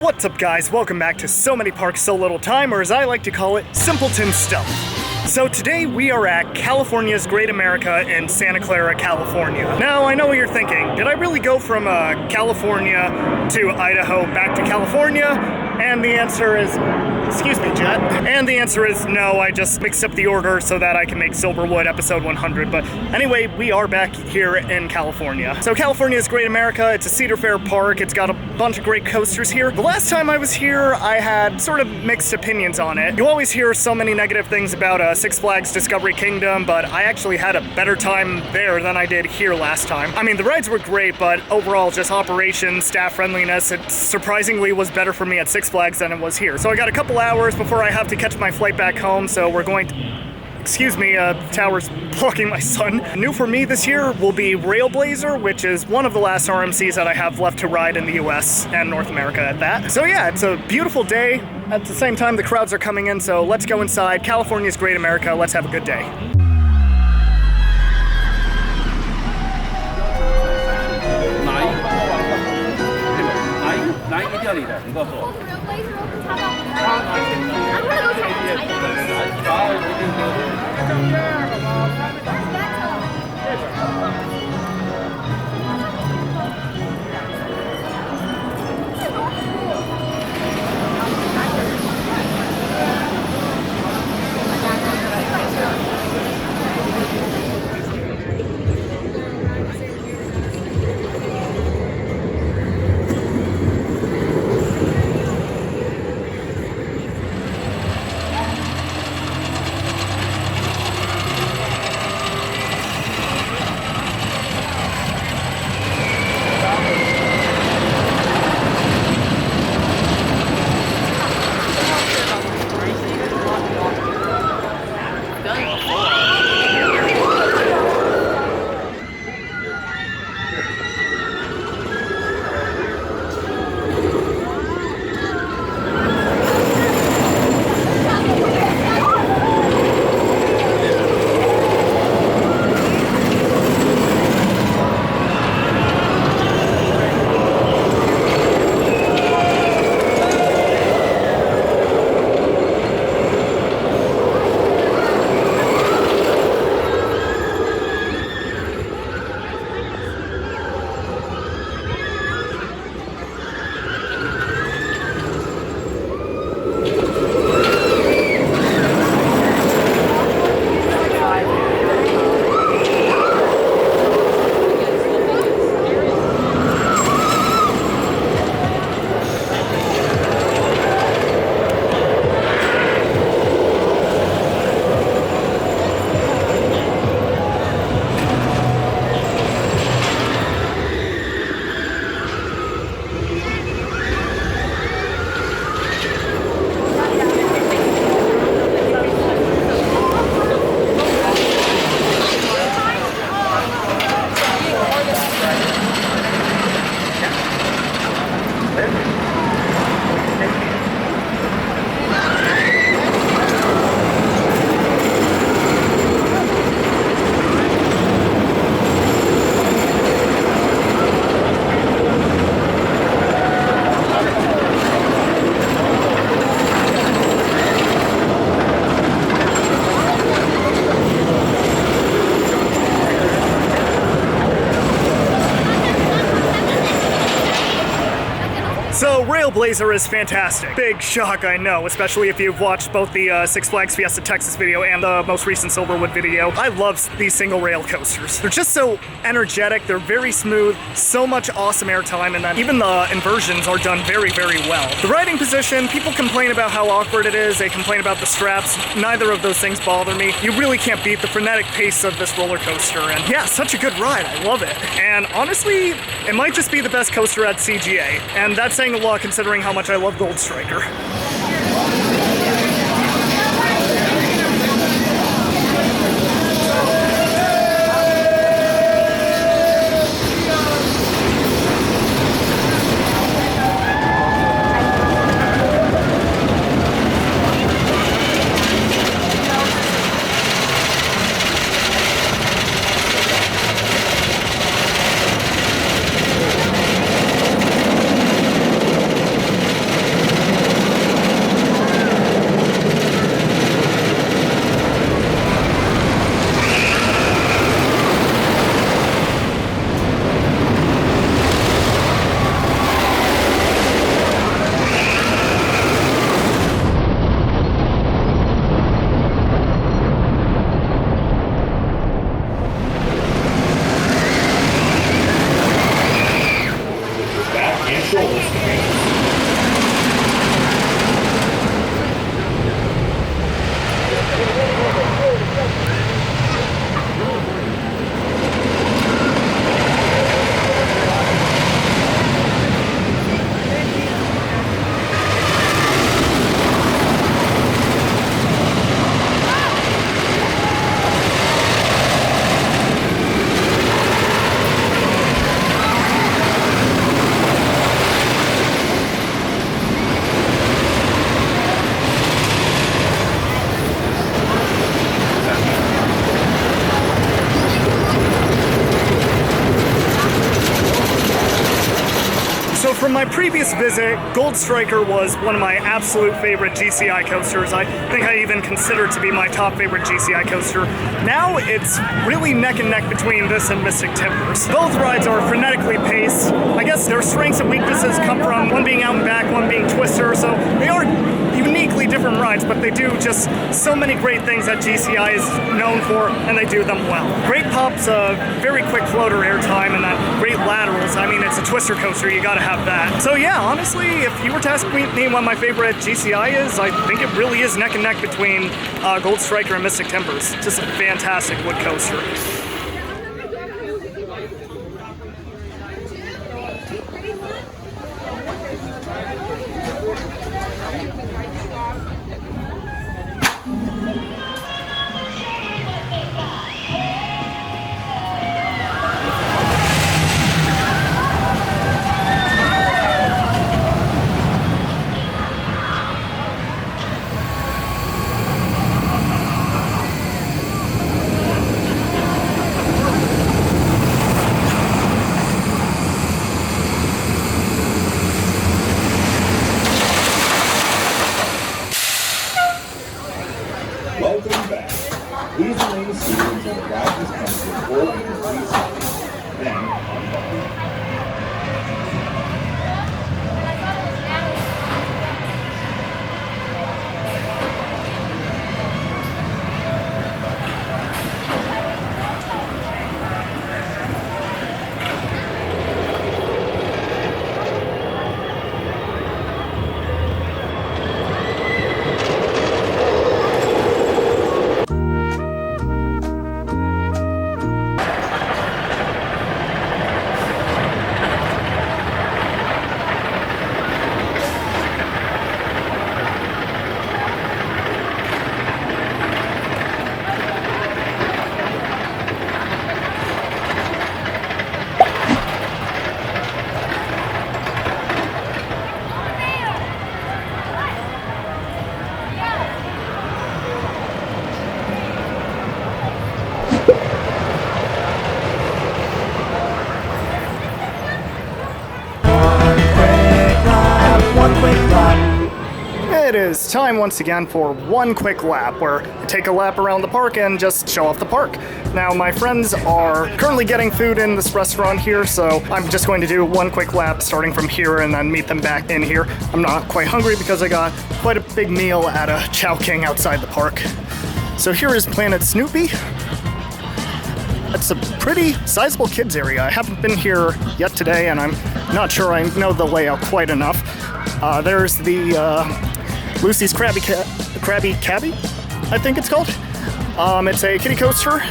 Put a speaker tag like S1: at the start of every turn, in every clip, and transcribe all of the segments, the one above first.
S1: What's up guys, welcome back to So Many Parks, So Little Time, or as I like to call it, Simpleton Stuff. So today we are at California's Great America in Santa Clara, California. Now I know what you're thinking, did I really go from California to Idaho back to California? And the answer is, excuse me, Jet. And the answer is no, I just mixed up the order so that I can make Silverwood episode 100. But anyway, we are back here in California. So California's Great America, it's a Cedar Fair park. It's got a bunch of great coasters here. The last time I was here, I had sort of mixed opinions on it. You always hear so many negative things about Six Flags Discovery Kingdom, but I actually had a better time there than I did here last time. I mean, the rides were great, but overall, just operations, staff friendliness, it surprisingly was better for me at Six Flags than it was here. So I got a couple hours before I have to catch my flight back home, so we're going to... Excuse me, tower's blocking my sun. New for me this year will be Railblazer, which is one of the last RMCs that I have left to ride in the US and North America at that. So yeah, it's a beautiful day. At the same time, the crowds are coming in, so let's go inside. California's Great America, let's have a good day. So Railblazer is fantastic. Big shock, I know, especially if you've watched both the Six Flags Fiesta Texas video and the most recent Silverwood video. I love these single rail coasters. They're just so energetic, they're very smooth, so much awesome airtime, and then even the inversions are done very, very well. The riding position, people complain about how awkward it is, they complain about the straps. Neither of those things bother me. You really can't beat the frenetic pace of this roller coaster, and yeah, such a good ride, I love it. And honestly, it might just be the best coaster at CGA, and that's saying a lot considering how much I love Gold Striker. previous visit, Gold Striker was one of my absolute favorite GCI coasters. I think I even consider it to be my top favorite GCI coaster. Now it's really neck and neck between this and Mystic Timbers. Both rides are frenetically paced. I guess their strengths and weaknesses come from one being out and back, one being Twister, so they are uniquely different rides, but they do just so many great things that GCI is known for, and they do them well. Great pops, very quick floater airtime, and that great laterals. I mean, it's a Twister coaster, you gotta have that. So yeah, honestly, if you were to ask me what my favorite GCI is, I think it really is neck and neck between Gold Striker and Mystic Timbers. Just a fantastic wood coaster.
S2: Welcome back. Please remain seated until the ride has come to a full and complete stop. Then, unbuckle.
S1: It is time once again for one quick lap, where I take a lap around the park and just show off the park. Now, my friends are currently getting food in this restaurant here, so I'm just going to do one quick lap starting from here and then meet them back in here. I'm not quite hungry because I got quite a big meal at a Chow King outside the park. So here is Planet Snoopy. It's a pretty sizable kids area. I haven't been here yet today, and I'm not sure I know the layout quite enough. There's the Lucy's Krabby Cabby, I think it's called. It's a kiddie coaster.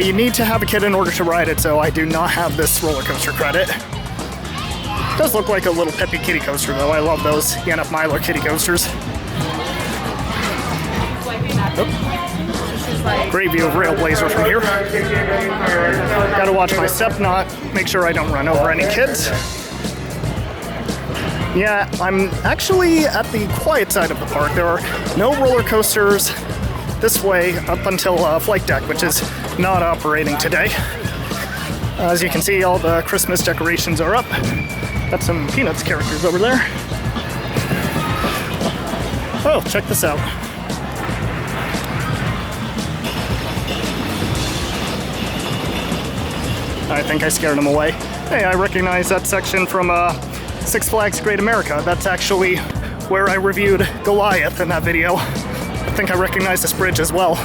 S1: You need to have a kid in order to ride it, so I do not have this roller coaster credit. It does look like a little peppy kiddie coaster, though. I love those ENF Miler kiddie coasters. Great view of Railblazer from here. Gotta watch my step, make sure I don't run over any kids. Yeah, I'm actually at the quiet side of the park. There are no roller coasters this way up until Flight Deck, which is not operating today. As you can see, all the Christmas decorations are up. Got some Peanuts characters over there. Oh, check this out. I think I scared him away. Hey, I recognize that section from Six Flags Great America. That's actually where I reviewed Goliath in that video. I think I recognize this bridge as well.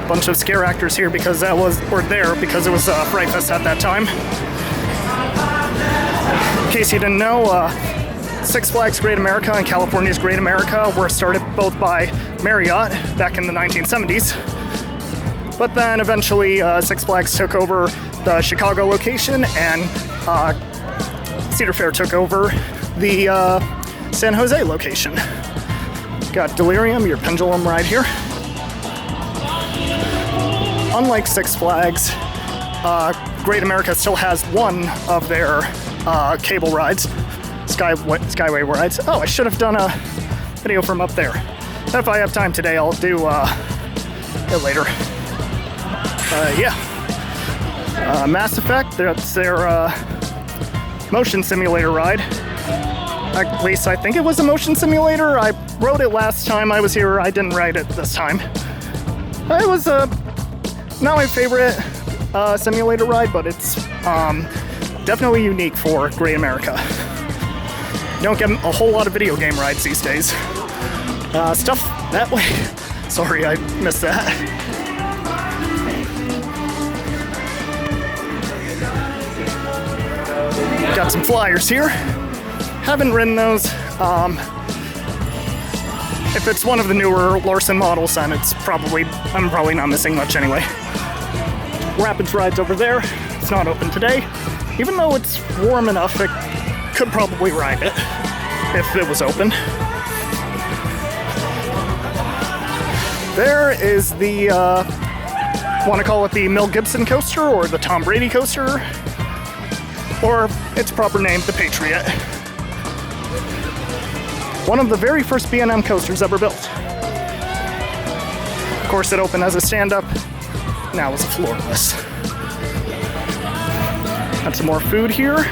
S1: Bunch of scare actors here because it was Fright Fest at that time. In case you didn't know, Six Flags Great America and California's Great America were started both by Marriott back in the 1970s. But then eventually Six Flags took over the Chicago location, and Cedar Fair took over the San Jose location. Got Delirium, your pendulum ride here. Unlike Six Flags, Great America still has one of their cable rides, Skyway rides. Oh, I should have done a video from up there. If I have time today, I'll do it later. Yeah. Mass Effect, that's their motion simulator ride. At least I think it was a motion simulator. I rode it last time I was here. I didn't ride it this time. It was not my favorite simulator ride, but it's definitely unique for Great America. You don't get a whole lot of video game rides these days. Stuff that way. Sorry, I missed that. Got some flyers here. Haven't ridden those. If it's one of the newer Larson models, then I'm probably not missing much anyway. Rapids ride's over there. It's not open today. Even though it's warm enough, I could probably ride it if it was open. There is the, want to call it the Mel Gibson coaster or the Tom Brady coaster, or its proper name, the Patriot. One of the very first B&M coasters ever built. Of course, it opened as a stand-up, now it's a floorless. Got some more food here.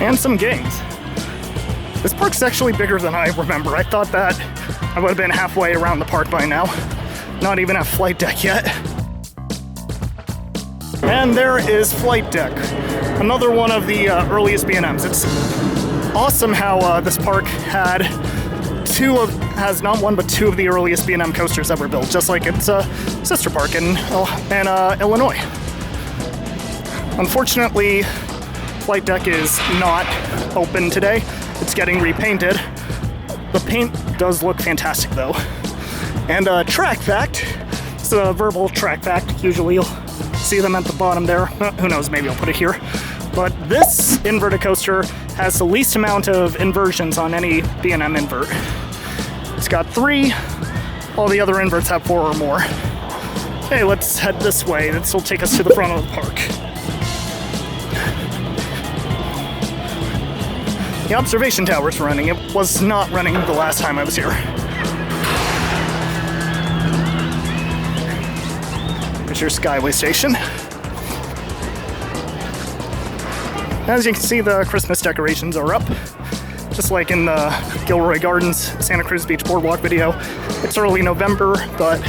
S1: And some games. This park's actually bigger than I remember. I thought that I would have been halfway around the park by now. Not even at Flight Deck yet. And there is Flight Deck. Another one of the earliest B&Ms. It's awesome how this park has not one but two of the earliest B&M coasters ever built, just like its sister park in Illinois. Unfortunately, Flight Deck is not open today. It's getting repainted. The paint does look fantastic though. And track fact, it's a verbal track fact. Usually you'll see them at the bottom there. Who knows, maybe I'll put it here. But this inverted coaster has the least amount of inversions on any B&M invert. It's got 3, all the other inverts have 4 or more. Okay, let's head this way. This will take us to the front of the park. The observation tower's running. It was not running the last time I was here. There's your Skyway station. As you can see, the Christmas decorations are up. Just like in the Gilroy Gardens Santa Cruz Beach Boardwalk video. It's early November, but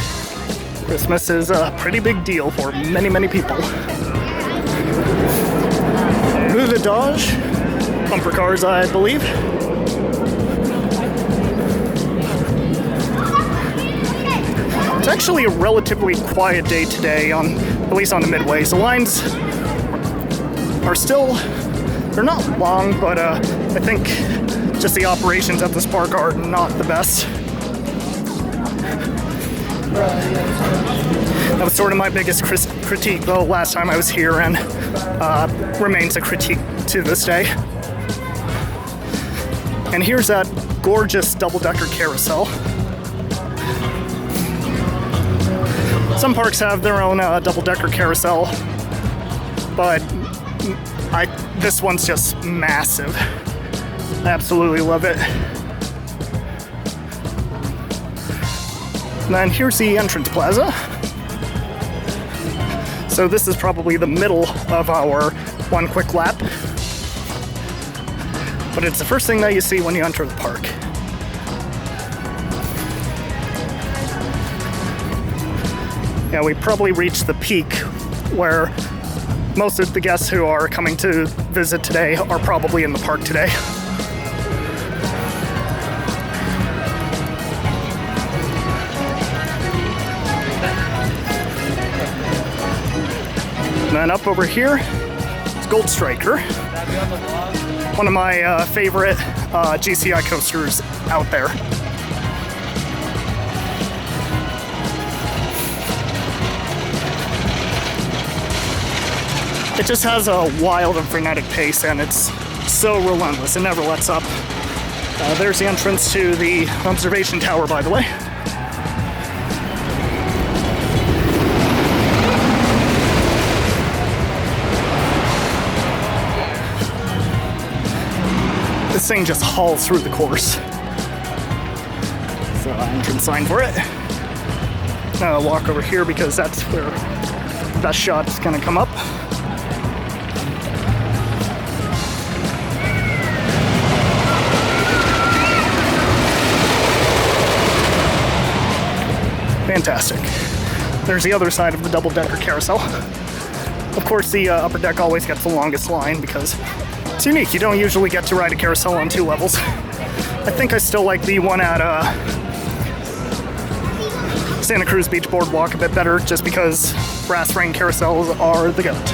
S1: Christmas is a pretty big deal for many, many people. Move the Dodge. Bumper cars, I believe. It's actually a relatively quiet day today, at least on the midways. The lines are still, they're not long, but I think just the operations at this park are not the best. That was sort of my biggest critique, though, last time I was here, and remains a critique to this day. And here's that gorgeous double-decker carousel. Some parks have their own double-decker carousel, but this one's just massive. I absolutely love it. And then here's the entrance plaza. So this is probably the middle of our one quick lap. But it's the first thing that you see when you enter the park. Yeah, we probably reached the peak where most of the guests who are coming to visit today are probably in the park today. And then up over here is Gold Striker. One of my favorite GCI coasters out there. It just has a wild and frenetic pace, and it's so relentless. It never lets up. There's the entrance to the observation tower, by the way. This thing just hauls through the course. So entrance sign for it. Now I'll walk over here because that's where the best shot's gonna come up. fantastic. There's the other side of the double-decker carousel. Of course, the upper deck always gets the longest line because it's unique. You don't usually get to ride a carousel on 2 levels. I think I still like the one at Santa Cruz Beach Boardwalk a bit better just because brass ring carousels are the GOAT.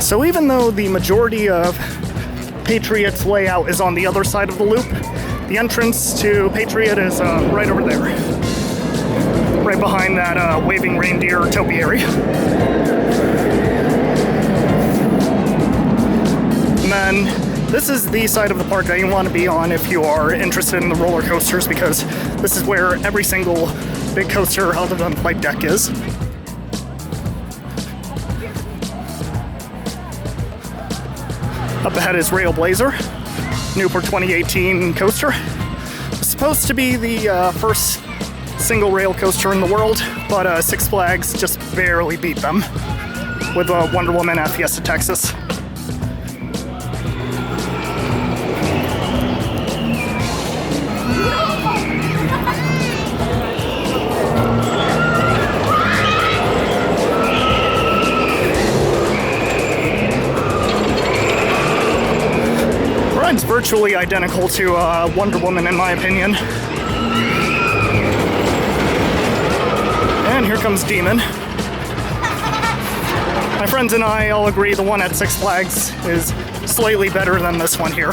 S1: So even though the majority of Patriot's layout is on the other side of the loop, the entrance to Patriot is right over there. Right behind that waving reindeer topiary. And then this is the side of the park that you want to be on if you are interested in the roller coasters, because this is where every single big coaster other than Flight Deck is. Up ahead is Railblazer, new for 2018 coaster. It's supposed to be the first single rail coaster in the world, but Six Flags just barely beat them with Wonder Woman at Fiesta Texas. It's virtually identical to Wonder Woman in my opinion. And here comes Demon. My friends and I all agree the one at Six Flags is slightly better than this one here.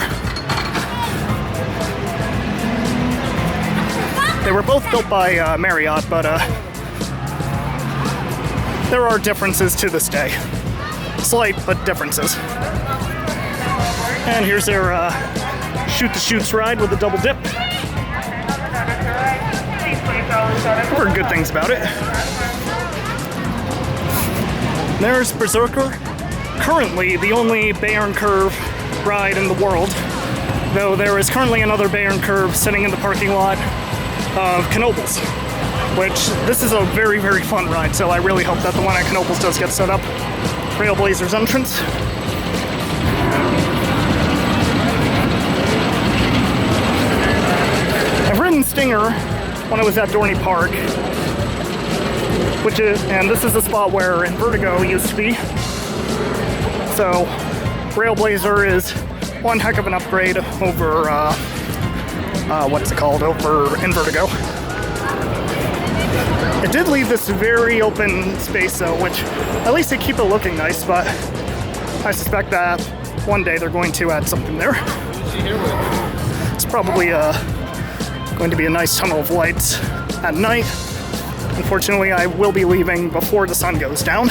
S1: They were both built by Marriott, but there are differences to this day. Slight, but differences. And here's their Shoot the Chutes ride with a double dip. I've heard good things about it. There's Berserker, currently the only Bayern Curve ride in the world, though there is currently another Bayern Curve sitting in the parking lot of Knoebels, which this is a very, very fun ride, so I really hope that the one at Knoebels does get set up. Railblazer's entrance. I've ridden Stinger when I was at Dorney Park, and this is the spot where Invertigo used to be. So Railblazer is one heck of an upgrade over, over Invertigo. It did leave this very open space though, which at least they keep it looking nice, but I suspect that one day they're going to add something there. It's probably going to be a nice tunnel of lights at night. Unfortunately, I will be leaving before the sun goes down,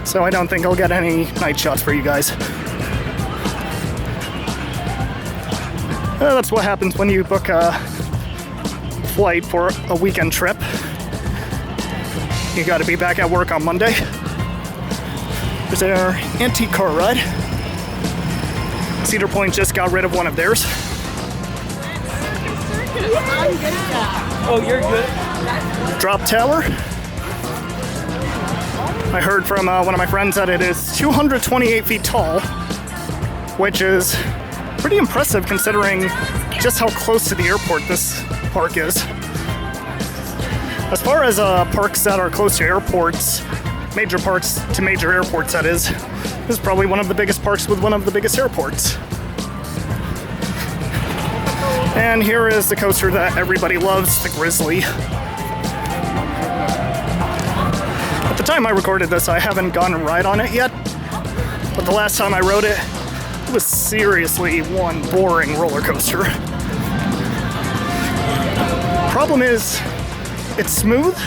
S1: so I don't think I'll get any night shots for you guys. That's what happens when you book a flight for a weekend trip. You gotta be back at work on Monday. There's our antique car ride. Cedar Point just got rid of one of theirs.
S3: Oh, you're good.
S1: Drop Tower. I heard from one of my friends that it is 228 feet tall, which is pretty impressive considering just how close to the airport this park is. As far as parks that are close to airports, major parks to major airports that is, this is probably one of the biggest parks with one of the biggest airports. And here is the coaster that everybody loves, the Grizzly. At the time I recorded this, I haven't gone and ride on it yet, but the last time I rode it, it was seriously one boring roller coaster. Problem is, it's smooth,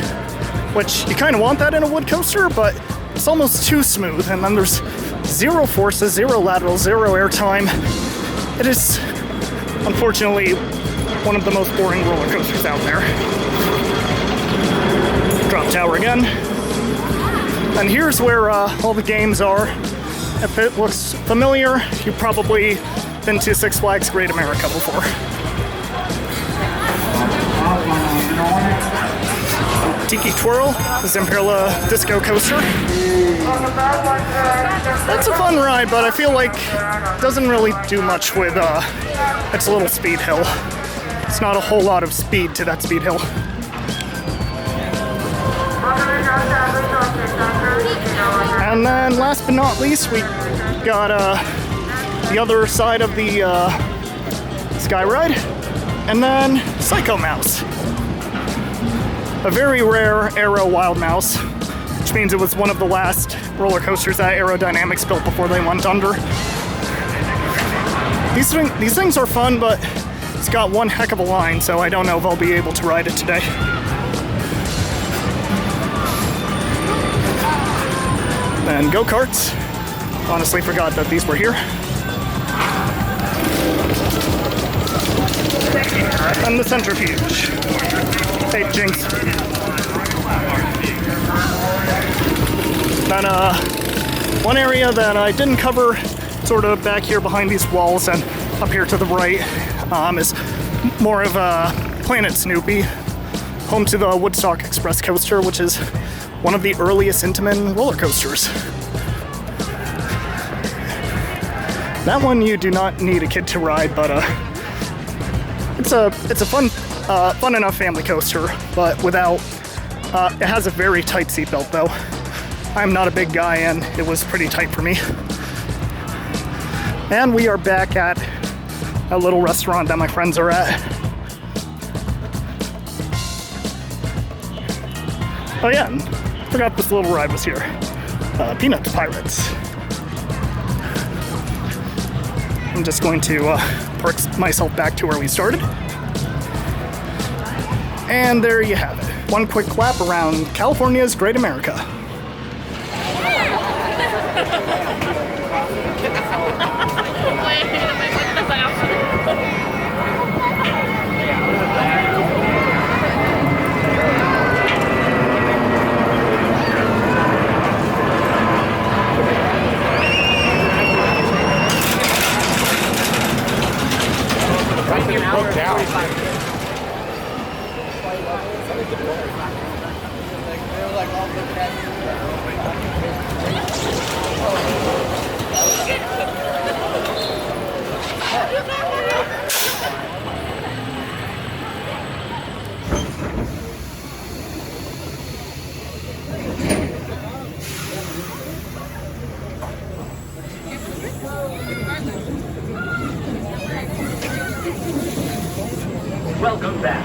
S1: which you kind of want that in a wood coaster, but it's almost too smooth, and then there's zero forces, zero lateral, zero airtime. It is, unfortunately, one of the most boring roller coasters out there. Drop Tower again. And here's where all the games are. If it looks familiar, you've probably been to Six Flags Great America before. Tiki Twirl, the Zamperla Disco Coaster. It's a fun ride, but I feel like it doesn't really do much with its little speed hill. It's not a whole lot of speed to that speed hill. And then last but not least, we got the other side of the Sky Ride, and then Psycho Mouse. A very rare Aero Wild Mouse, which means it was one of the last roller coasters that Aerodynamics built before they went under. These things are fun, but it's got one heck of a line, so I don't know if I'll be able to ride it today. And go-karts. Honestly forgot that these were here. And the centrifuge. Hey, Jinx. Then, one area that I didn't cover, sort of back here behind these walls and up here to the right, is more of Planet Snoopy, home to the Woodstock Express coaster, which is one of the earliest Intamin roller coasters. That one you do not need a kid to ride, but it's a fun enough family coaster, but without it has a very tight seatbelt though. I'm not a big guy and it was pretty tight for me. And we are back at a little restaurant that my friends are at. Oh yeah, and forgot this little ride was here. Peanuts Pirates. I'm just going to park myself back to where we started. And there you have it. One quick lap around California's Great America.
S4: Welcome back.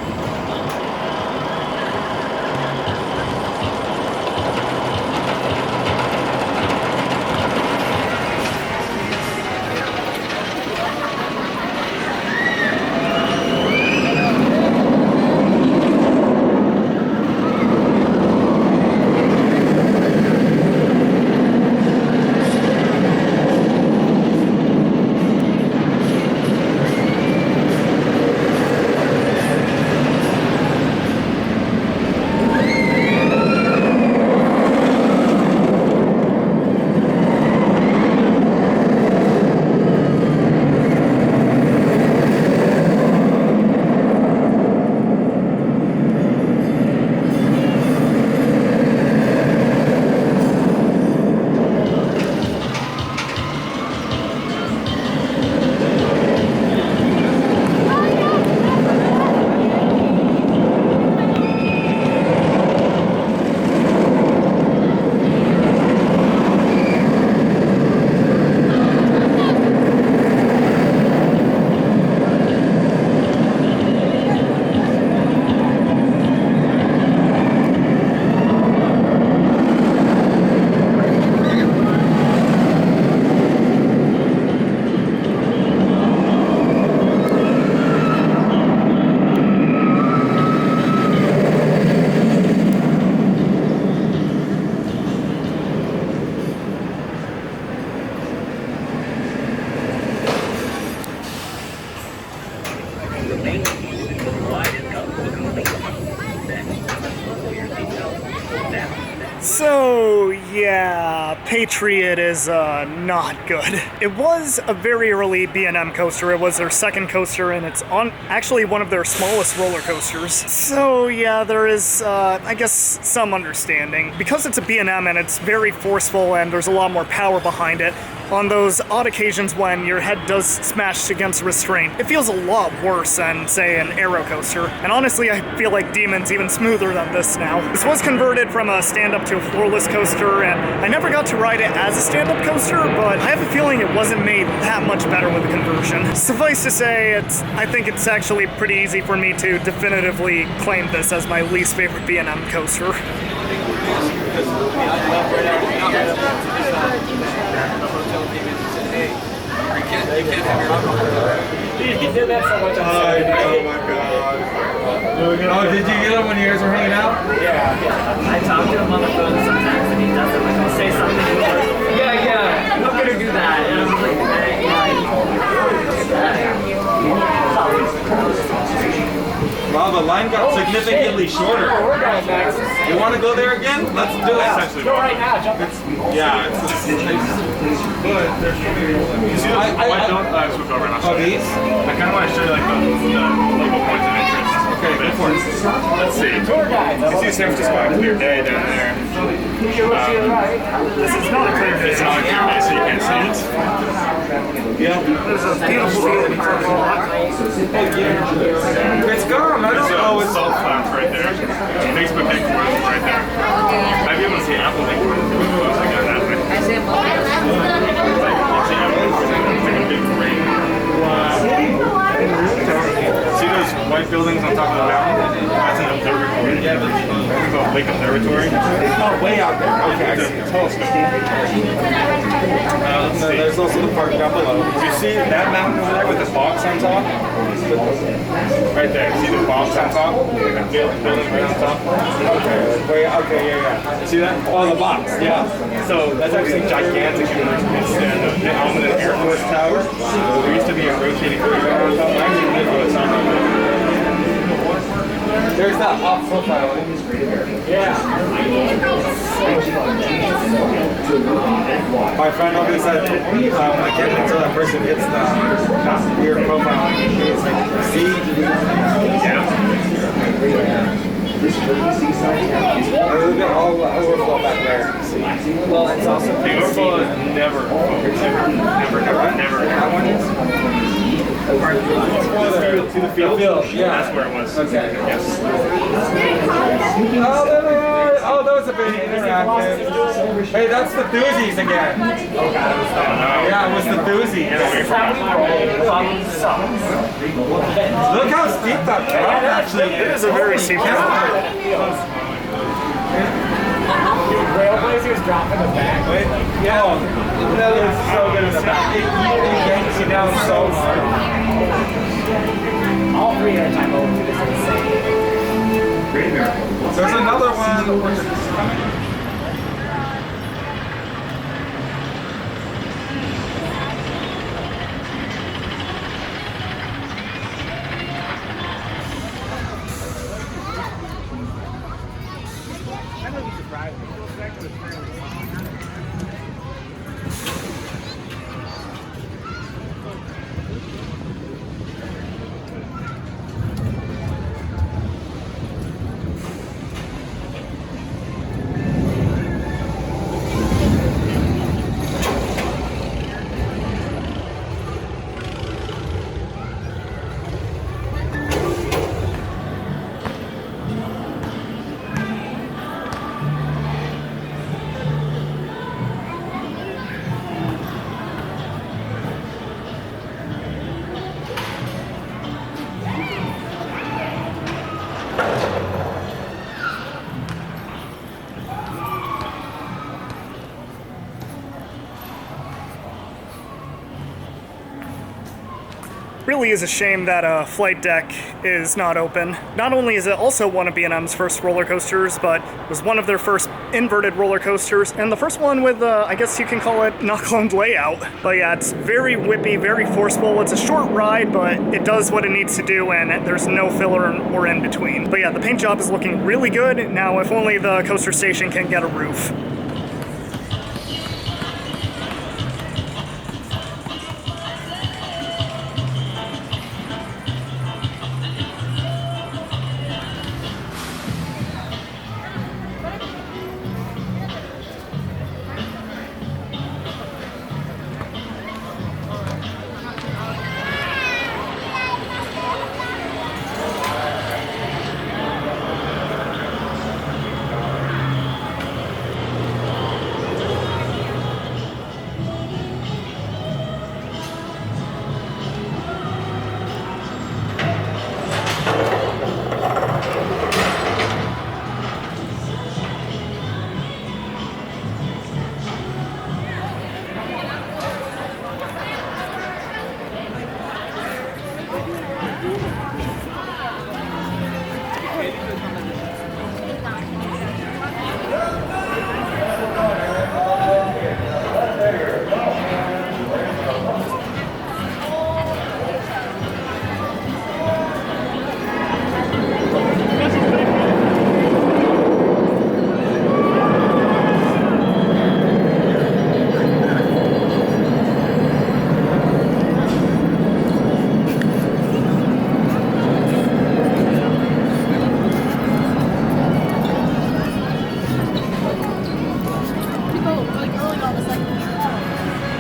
S1: Yeah, Patriot is not good. It was a very early B&M coaster. It was their second coaster, and it's on actually one of their smallest roller coasters. So yeah, there is, I guess, some understanding. Because it's a B&M and it's very forceful and there's a lot more power behind it, on those odd occasions when your head does smash against a restraint, it feels a lot worse than, say, an aero coaster. And honestly, I feel like Demon's even smoother than this now. This was converted from a stand-up to a floorless coaster, and I never got to ride it as a stand-up coaster, but I have a feeling it wasn't made that much better with the conversion. Suffice to say, I think it's actually pretty easy for me to definitively claim this as my least favorite B&M coaster.
S3: He did that so much.
S4: Oh my god. Oh, did you get him when you guys were hanging out?
S3: Yeah. I talk to him on the phone sometimes and he doesn't. Like, I'll say something and he's like, yeah, I'm gonna do that. And I'm like,
S4: Wow, the line got significantly shorter.
S3: we're going next.
S4: You want to go there again? Let's do it.
S3: Go right now, jump in.
S4: Yeah, it's
S5: Why don't I switch over and I'll show you?
S4: these?
S5: I kind of want to show you like the local points of interest.
S4: Okay, go for it.
S5: Let's see.
S3: Tour guide.
S5: You see San Francisco on a clear day down there.
S1: This is not a clear day.
S5: It's not a clear day, so you can't see it.
S4: Yeah.
S1: There's a beautiful view in parking lot.
S4: It's gone. I don't know.
S5: It's salt flats right there. Facebook headquarters is right there. Might be able to see Apple headquarters. I got that way. See Apple headquarters, like a big ring. See those white buildings on top of the mountain? That's an observatory. Yeah, it's called Lake Observatory.
S4: Oh, way out there. Okay, I
S5: It's
S4: see.
S5: a telescope. Let's see.
S4: There's also the park down below.
S5: Do you see that mountain over there with the box on top? Right there. See the box on top? The building right on top?
S4: Okay, yeah.
S5: See that?
S4: Oh, the box. Yeah.
S5: So that's actually gigantic. It's the Almaden Air Force Tower. There used to be a rotating freeway on top. I actually live on the top of it.
S4: There's that off profile. My friend always said, I can't wait until that person hits the weird profile. It's like, see? Look at all the overflow back there. See? Well, it's also
S5: The overflow is never
S4: that one is?
S5: To the field?
S4: Yeah.
S5: That's where it was.
S4: Okay.
S5: Yes.
S4: Oh, that was a bit interactive. Hey, that's the doozies again. Yeah, it was the doozies. Look how steep that drop actually is.
S1: It is a very steep drop.
S3: Trailblazers dropping the back.
S4: Yeah, that looks so good in the back. It yanks you down so hard.
S3: All three at a time over. This is insane.
S4: There's another one.
S1: Really is a shame that flight deck is not open. Not only is it also one of B&M's first roller coasters, but it was one of their first inverted roller coasters, and the first one with, I guess you can call it, not-cloned layout. But yeah, it's very whippy, very forceful. It's a short ride, but it does what it needs to do, and there's no filler or in between. But yeah, the paint job is looking really good. Now, if only the coaster station can get a roof.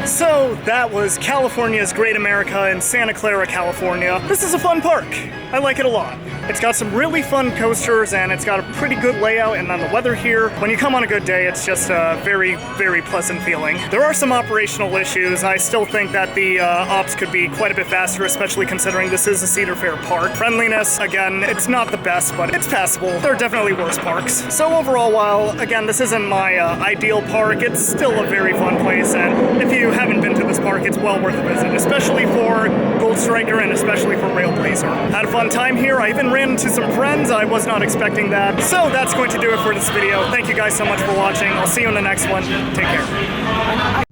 S1: So that was California's Great America in Santa Clara, California. This is a fun park. I like it a lot. It's got some really fun coasters and it's got a pretty good layout, and then the weather here, when you come on a good day, it's just a very, very pleasant feeling. There are some operational issues. I still think that the ops could be quite a bit faster, especially considering this is a Cedar Fair park. Friendliness, again, it's not the best, but it's passable. There are definitely worse parks. So overall, while, again, this isn't my ideal park, it's still a very fun place, and if you haven't been to this park, it's well worth a visit, especially for Gold Striker and especially for Railblazer. Had a fun time here. I even ran into some friends. I was not expecting that. So that's going to do it for this video. Thank you guys so much for watching. I'll see you in the next one. Take care.